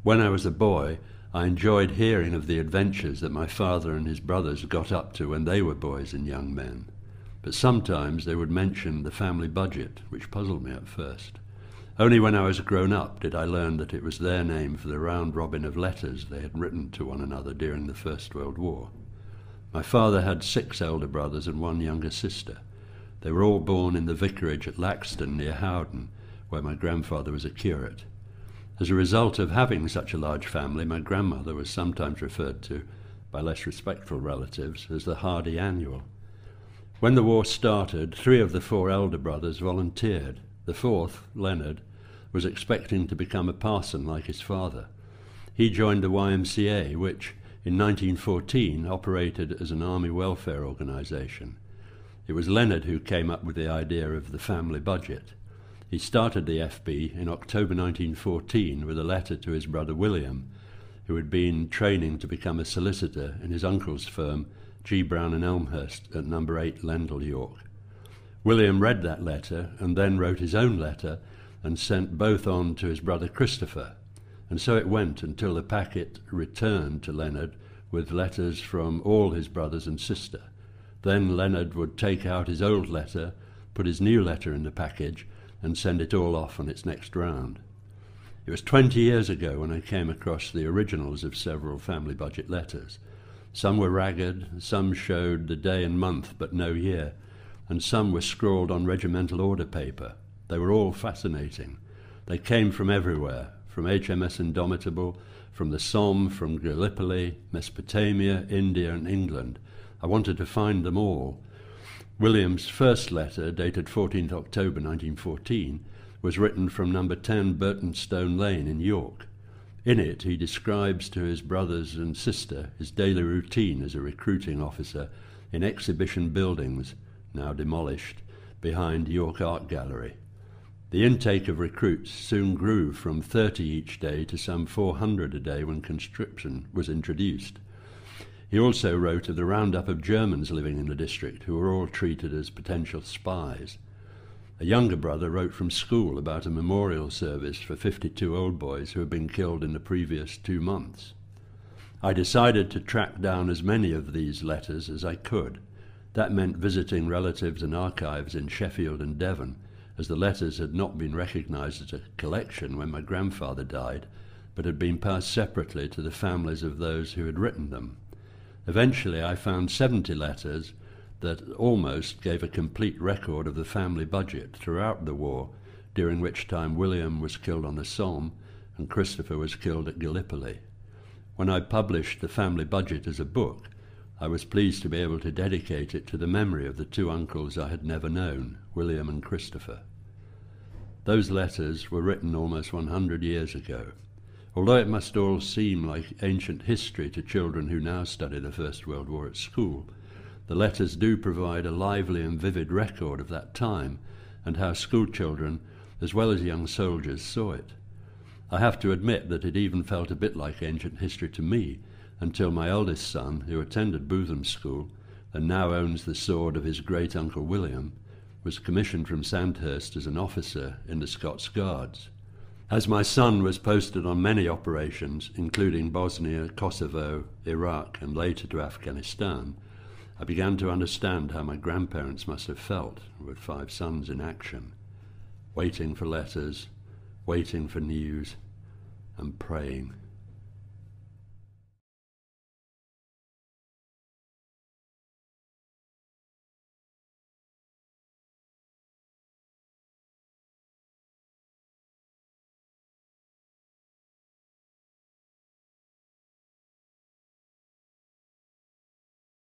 When I was a boy, I enjoyed hearing of the adventures that my father and his brothers got up to when they were boys and young men. But sometimes they would mention the family budget, which puzzled me at first. Only when I was grown up did I learn that it was their name for the round robin of letters they had written to one another during the First World War. My father had 6 elder brothers and 1 younger sister. They were all born in the vicarage at Laxton near Howden, where my grandfather was a curate. As a result of having such a large family, my grandmother was sometimes referred to, by less respectful relatives, as the Hardy Annual. When the war started, 3 of the 4 elder brothers volunteered. The 4th, Leonard, was expecting to become a parson like his father. He joined the YMCA, which in 1914 operated as an army welfare organisation. It was Leonard who came up with the idea of the family budget. He started the FB in October 1914 with a letter to his brother William, who had been training to become a solicitor in his uncle's firm, G. Brown and Elmhirst, at number 8 Lendal, York. William read that letter and then wrote his own letter and sent both on to his brother Christopher. And so it went until the packet returned to Leonard with letters from all his brothers and sister. Then Leonard would take out his old letter, put his new letter in the package, and send it all off on its next round. It was 20 years ago when I came across the originals of several family budget letters. Some were ragged, some showed the day and month but no year, and some were scrawled on regimental order paper. They were all fascinating. They came from everywhere, from HMS Indomitable, from the Somme, from Gallipoli, Mesopotamia, India and England. I wanted to find them all. William's first letter, dated 14th October 1914, was written from number 10 Burtonstone Lane in York. In it, he describes to his brothers and sister his daily routine as a recruiting officer in exhibition buildings, now demolished, behind York Art Gallery. The intake of recruits soon grew from 30 each day to some 400 a day when conscription was introduced. He also wrote of the roundup of Germans living in the district who were all treated as potential spies. A younger brother wrote from school about a memorial service for 52 old boys who had been killed in the previous 2 months. I decided to track down as many of these letters as I could. That meant visiting relatives and archives in Sheffield and Devon, as the letters had not been recognised as a collection when my grandfather died, but had been passed separately to the families of those who had written them. Eventually I found 70 letters that almost gave a complete record of the family budget throughout the war, during which time William was killed on the Somme and Christopher was killed at Gallipoli. When I published the family budget as a book, I was pleased to be able to dedicate it to the memory of the 2 uncles I had never known, William and Christopher. Those letters were written almost 100 years ago. Although it must all seem like ancient history to children who now study the First World War at school, the letters do provide a lively and vivid record of that time and how school children, as well as young soldiers, saw it. I have to admit that it even felt a bit like ancient history to me until my eldest son, who attended Bootham School and now owns the sword of his great-uncle William, was commissioned from Sandhurst as an officer in the Scots Guards. As my son was posted on many operations, including Bosnia, Kosovo, Iraq, and later to Afghanistan, I began to understand how my grandparents must have felt with 5 sons in action, waiting for letters, waiting for news, and praying.